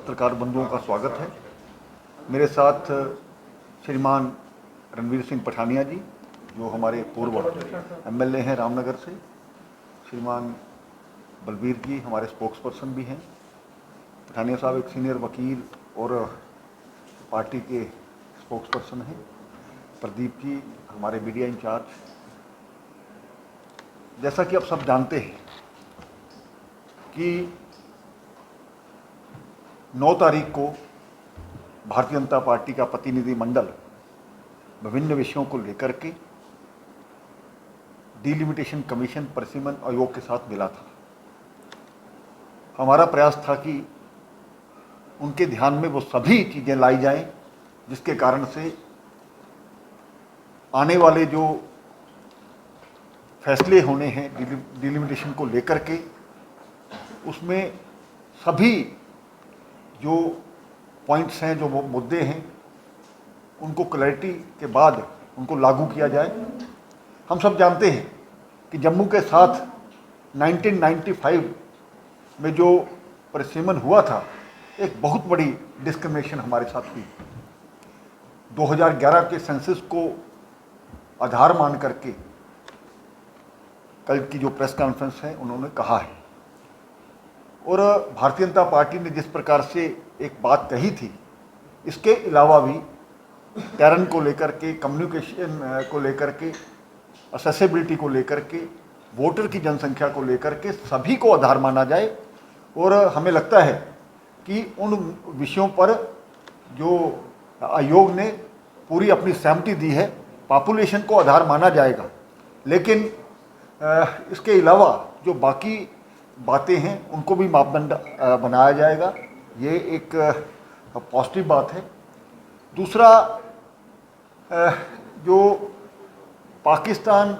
पत्रकार बंधुओं का स्वागत है। मेरे साथ श्रीमान रणवीर सिंह पठानिया जी, जो हमारे पूर्व एमएलए हैं रामनगर से। श्रीमान बलबीर जी हमारे स्पोक्स पर्सन भी हैं। पठानिया साहब एक सीनियर वकील और पार्टी के स्पोक्स पर्सन हैं। प्रदीप जी हमारे मीडिया इंचार्ज। जैसा कि आप सब जानते हैं कि 9 तारीख को भारतीय जनता पार्टी का प्रतिनिधि मंडल विभिन्न विषयों को लेकर के डिलिमिटेशन कमीशन परिसीमन आयोग के साथ मिला था। हमारा प्रयास था कि उनके ध्यान में वो सभी चीज़ें लाई जाएं जिसके कारण से आने वाले जो फैसले होने हैं डिलिमिटेशन को लेकर के, उसमें सभी जो पॉइंट्स हैं, जो मुद्दे हैं, उनको क्लैरिटी के बाद उनको लागू किया जाए। हम सब जानते हैं कि जम्मू के साथ 1995 में जो परिसीमन हुआ था, एक बहुत बड़ी डिस्क्रिमिनेशन हमारे साथ हुई। 2011 के सेंसस को आधार मान करके कल की जो प्रेस कॉन्फ्रेंस है उन्होंने कहा है, और भारतीय जनता पार्टी ने जिस प्रकार से एक बात कही थी, इसके अलावा भी टैरन को लेकर के, कम्युनिकेशन को लेकर के, असेसिबिलिटी को लेकर के, वोटर की जनसंख्या को लेकर के सभी को आधार माना जाए। और हमें लगता है कि उन विषयों पर जो आयोग ने पूरी अपनी सहमति दी है, पॉपुलेशन को आधार माना जाएगा, लेकिन इसके अलावा जो बाकी बातें हैं उनको भी मापदंड बनाया जाएगा। ये एक पॉजिटिव बात है। दूसरा, जो पाकिस्तान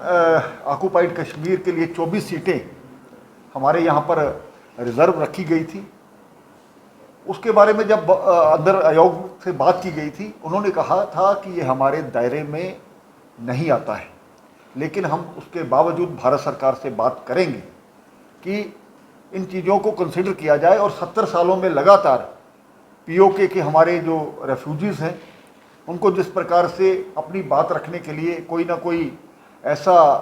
ऑक्युपाइड कश्मीर के लिए 24 सीटें हमारे यहाँ पर रिजर्व रखी गई थी, उसके बारे में जब अंदर आयोग से बात की गई थी, उन्होंने कहा था कि ये हमारे दायरे में नहीं आता है, लेकिन हम उसके बावजूद भारत सरकार से बात करेंगे कि इन चीज़ों को कंसिडर किया जाए। और 70 सालों में लगातार पीओके के हमारे जो रेफ्यूजीज़ हैं, उनको जिस प्रकार से अपनी बात रखने के लिए कोई ना कोई ऐसा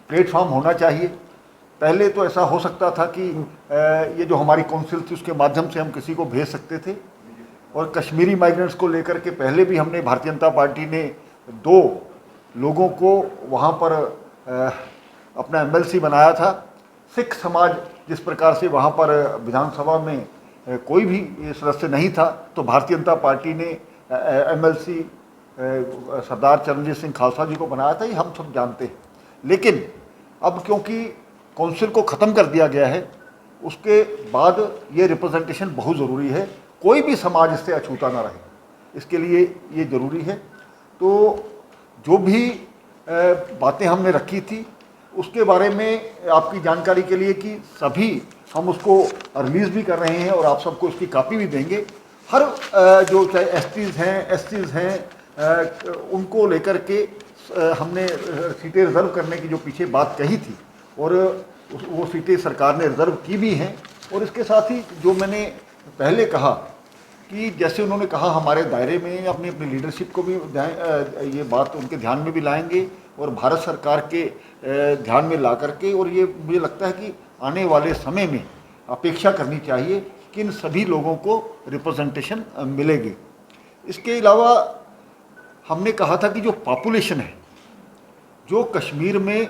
प्लेटफॉर्म होना चाहिए। पहले तो ऐसा हो सकता था कि ये जो हमारी काउंसिल थी उसके माध्यम से हम किसी को भेज सकते थे, और कश्मीरी माइग्रेंट्स को लेकर के पहले भी हमने, भारतीय जनता पार्टी ने 2 लोगों को वहाँ पर अपना एमएलसी बनाया था। सिख समाज जिस प्रकार से वहाँ पर विधानसभा में कोई भी सदस्य नहीं था, तो भारतीय जनता पार्टी ने एमएलसी सरदार चरणजीत सिंह खालसा जी को बनाया था, ये हम सब जानते हैं। लेकिन अब क्योंकि काउंसिल को ख़त्म कर दिया गया है, उसके बाद ये रिप्रेजेंटेशन बहुत ज़रूरी है। कोई भी समाज इससे अछूता ना रहे, इसके लिए ये ज़रूरी है। तो जो भी बातें हमने रखी थी उसके बारे में आपकी जानकारी के लिए कि सभी हम उसको रिलीज़ भी कर रहे हैं और आप सबको उसकी कॉपी भी देंगे। हर जो चाहे एसटीज़ हैं, एससीज़ हैं, उनको लेकर के हमने सीटें रिज़र्व करने की जो पीछे बात कही थी, और वो सीटें सरकार ने रिज़र्व की भी हैं। और इसके साथ ही जो मैंने पहले कहा कि जैसे उन्होंने कहा हमारे दायरे में, अपनी अपनी लीडरशिप को भी ये बात उनके ध्यान में भी लाएंगे और भारत सरकार के ध्यान में ला करके, और ये मुझे लगता है कि आने वाले समय में अपेक्षा करनी चाहिए कि इन सभी लोगों को रिप्रेजेंटेशन मिलेगी। इसके अलावा हमने कहा था कि जो पॉपुलेशन है, जो कश्मीर में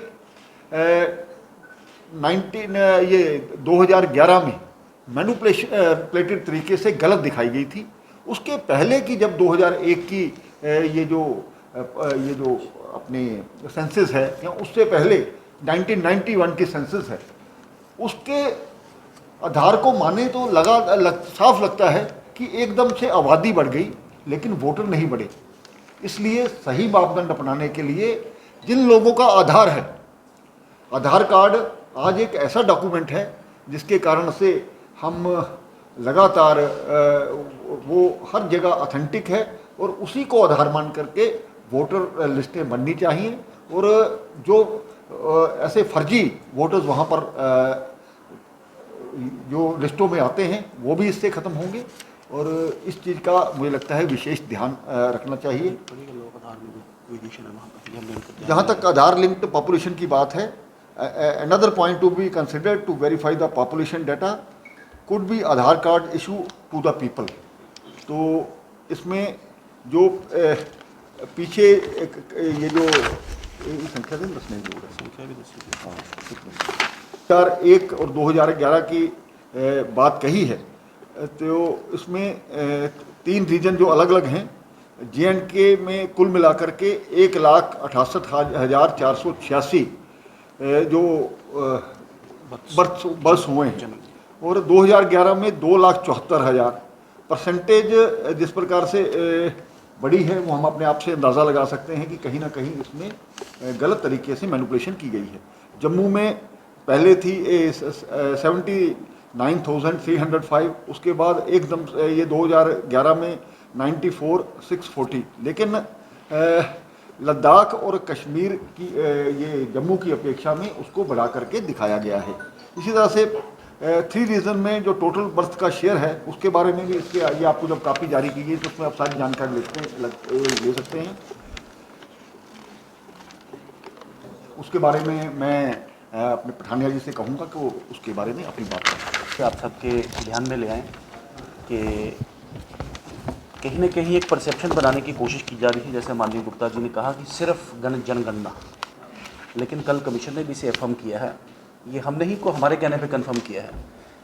2011 में मैनिपुलेटेड तरीके से गलत दिखाई गई थी। उसके पहले की जब 2001 की ये जो अपने सेंसस है, या उससे पहले 1991 की सेंसस है, उसके आधार को माने तो साफ लगता है कि एकदम से आबादी बढ़ गई लेकिन वोटर नहीं बढ़े। इसलिए सही मापदंड अपनाने के लिए जिन लोगों का आधार है, आधार कार्ड आज एक ऐसा डॉक्यूमेंट है जिसके कारण से हम लगातार वो हर जगह ऑथेंटिक है, और उसी को आधार मान करके वोटर लिस्टें बननी चाहिए। और जो ऐसे फर्जी वोटर्स वहाँ पर जो लिस्टों में आते हैं वो भी इससे ख़त्म होंगे। और इस चीज़ का मुझे लगता है विशेष ध्यान रखना चाहिए। जहाँ तक आधार लिंक्ड पॉपुलेशन की बात है, another point to be considered to verify the population data could be Aadhaar card issue to the people. तो इसमें जो पीछे ये जो संख्या दें दस संख्या भी 2001 और 2011 की बात कही है, तो इसमें 3 रीजन जो अलग अलग हैं, JNK में कुल मिलाकर के 1,68,486 जो बर्थ हुए हैं और 2011 में 2,74,000। परसेंटेज जिस प्रकार से बड़ी है वो हम अपने आप से अंदाज़ा लगा सकते हैं कि कहीं ना कहीं इसमें गलत तरीके से मैनिपुलेशन की गई है। जम्मू में पहले थी 79,305, उसके बाद एकदम ये 2011 में 94,640, लेकिन लद्दाख और कश्मीर की ये जम्मू की अपेक्षा में उसको बढ़ा करके दिखाया गया है। इसी तरह से 3 रीजन में जो टोटल बर्थ का शेयर है उसके बारे में भी इसके ये आपको जब कापी जारी की गई तो उसमें आप सारी जानकारी ले सकते हैं। उसके बारे में मैं अपने पठानिया जी से कहूँगा कि वो उसके बारे में अपनी बात करें। आप सबके ध्यान में ले आएँ कि कहीं ना कहीं एक परसेप्शन बनाने की कोशिश की जा रही थी, जैसे माननीय गुप्ता जी ने कहा कि सिर्फ जनगणना, लेकिन कल कमीशन ने भी इसे अफर्म किया है। ये हमने ही को हमारे कहने पे कंफर्म किया है,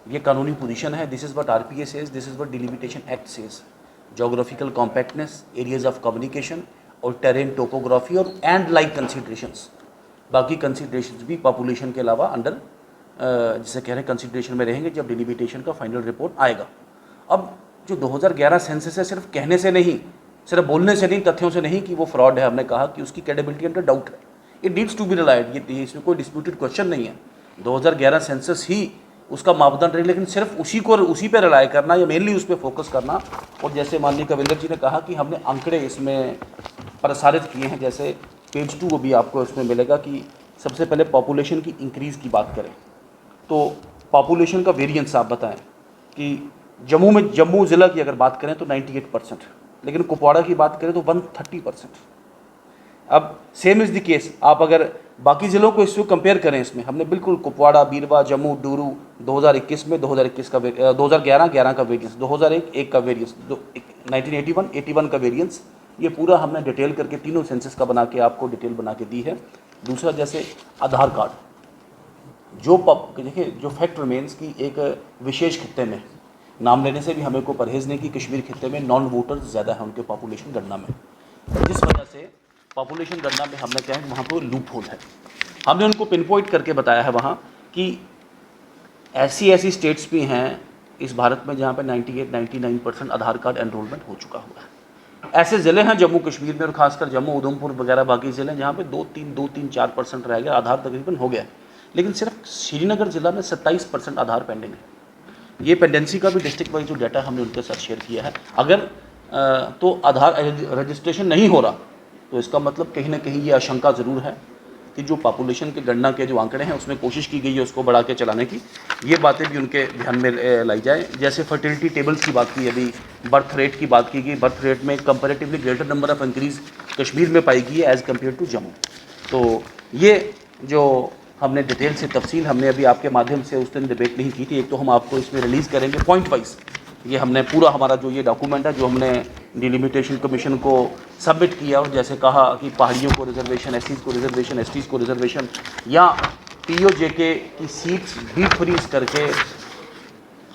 ये कानूनी पोजीशन है। This is what RPA says, this is what delimitation act says. Geographical compactness, areas of communication और टेरेन टोपोग्राफी और एंड लाइक कंसिडरेशंस, बाकी कंसिडरेशंस भी पॉपुलेशन के अलावा अंडर जिसे कह रहे हैं कंसिडरेशन में रहेंगे जब डिलिमिटेशन का फाइनल रिपोर्ट आएगा। अब जो 2011 सेंसस है, सिर्फ कहने से नहीं, सिर्फ बोलने से नहीं, तथ्यों से नहीं कि वो फ्रॉड है, हमने कहा कि उसकी क्रेडिबिलिटी अंडर डाउट है। It needs to be relied, ये इसमें कोई डिस्प्यूटेड क्वेश्चन नहीं है। 2011 सेंसस ही उसका मापदंड रही, लेकिन सिर्फ उसी पे रिलाय करना या मेनली उस पर फोकस करना। और जैसे माननीय कविंदर जी ने कहा कि हमने आंकड़े इसमें प्रसारित किए हैं, जैसे पेज 2 भी आपको इसमें मिलेगा कि सबसे पहले पॉपुलेशन की इंक्रीज़ की बात करें तो पॉपुलेशन का वेरिएंस आप बताएं कि जम्मू ज़िला की अगर बात करें तो 98%, लेकिन कुपवाड़ा की बात करें तो 130%। अब सेम इज़ द केस, आप अगर बाकी ज़िलों को इससे कंपेयर करें, इसमें हमने बिल्कुल कुपवाड़ा, बीरवा, जम्मू, डूरू 2021 में 2021 का 2011 का वेरिएंस, 2001 का वेरिएंस, 1981 का वेरिएंस, ये पूरा हमने डिटेल करके तीनों सेंसस का बना के आपको डिटेल बना के दी है। दूसरा, जैसे आधार कार्ड, जो देखिए जो फैक्ट रिमेन्स की एक विशेष खित्ते में, नाम लेने से भी हमें को परहेज़ नहीं कि कश्मीर खित्ते में नॉन वोटर्स ज़्यादा हैं उनके पॉपुलेशन गणना में, जिस वजह से पॉपुलेशन गणना में हमने क्या है वहाँ पर लूप होल है। हमने उनको पिन पॉइंट करके बताया है वहाँ कि ऐसी स्टेट्स भी हैं इस भारत में जहाँ पे 98-99% आधार कार्ड एनरोलमेंट हो चुका हुआ है। ऐसे ज़िले हैं जम्मू कश्मीर में और ख़ासकर जम्मू, उधमपुर वगैरह बाकी ज़िले जहाँ पे 2-3-4% रह गया, आधार तकरीबन हो गया, लेकिन सिर्फ श्रीनगर ज़िला में 27% आधार पेंडिंग है। ये पेंडेंसी का भी डिस्ट्रिक्ट वाइज जो डाटा हमने उनके साथ शेयर किया है। अगर तो आधार रजिस्ट्रेशन नहीं हो रहा तो इसका मतलब कहीं ना कहीं ये आशंका ज़रूर है कि जो पॉपुलेशन के गणना के जो आंकड़े हैं उसमें कोशिश की गई है उसको बढ़ा के चलाने की, ये बातें भी उनके ध्यान में लाई जाए। जैसे फर्टिलिटी टेबल्स की बात की, अभी बर्थ रेट की बात की गई, बर्थ रेट में comparatively greater number of increase Kashmir में पाई गई है एज़ कम्पेयर टू जम्मू। तो ये जो हमने डिटेल से तफसील हमने अभी आपके माध्यम से उस दिन डिबेट नहीं की थी, एक तो हम आपको इसमें रिलीज़ करेंगे पॉइंट वाइज, ये हमने पूरा हमारा जो ये डॉक्यूमेंट है जो हमने डिलिमिटेशन कमीशन को सबमिट किया, और जैसे कहा कि पहाड़ियों को रिजर्वेशन, एससीज़ को रिजर्वेशन, एसटीज़ को रिजर्वेशन, या POJK की सीट्स भी फ्रीज करके,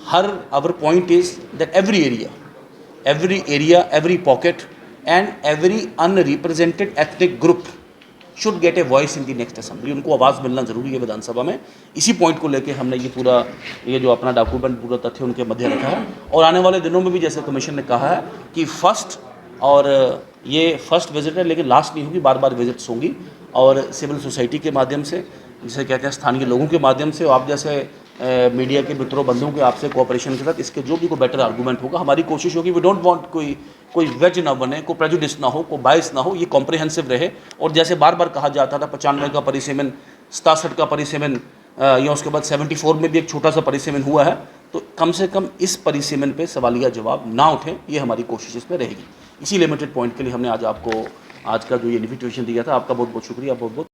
हर our point is that every area, every pocket and every unrepresented ethnic group should get a voice in the next assembly. उनको आवाज़ मिलना ज़रूरी है विधानसभा में। इसी पॉइंट को लेके हमने ये पूरा ये जो अपना डॉक्यूमेंट पूरा तथ्य उनके मध्य रखा है। और आने वाले दिनों में भी जैसे कमीशन ने कहा है कि ये फर्स्ट विजिट है, लेकिन लास्ट नहीं होगी, बार बार विजिट्स होंगी, और सिविल सोसाइटी के माध्यम से, जिसे कहते हैं स्थानीय लोगों के माध्यम से, और आप जैसे मीडिया के मित्रों बंधुओं के आपसे कोऑपरेशन के साथ इसके जो भी कोई बेटर आर्गूमेंट होगा, हमारी कोशिश होगी, वी डोंट वांट कोई वेज ना बने, कोई प्रेजुडिस ना हो, कोई बायस ना हो, ये कॉम्प्रिहेंसिव रहे। और जैसे बार बार कहा जाता था 95 का परिसीमन, 67 का परिसीमन, या उसके बाद 74 में भी एक छोटा सा परिसीमन हुआ है, तो कम से कम इस परिसीमन पे सवालिया जवाब ना उठें, ये हमारी कोशिश इसमें रहेगी। इसी लिमिटेड पॉइंट के लिए हमने आज आपको आज का जो ये इन्विटेशन दिया था, आपका बहुत बहुत शुक्रिया, बहुत बहुत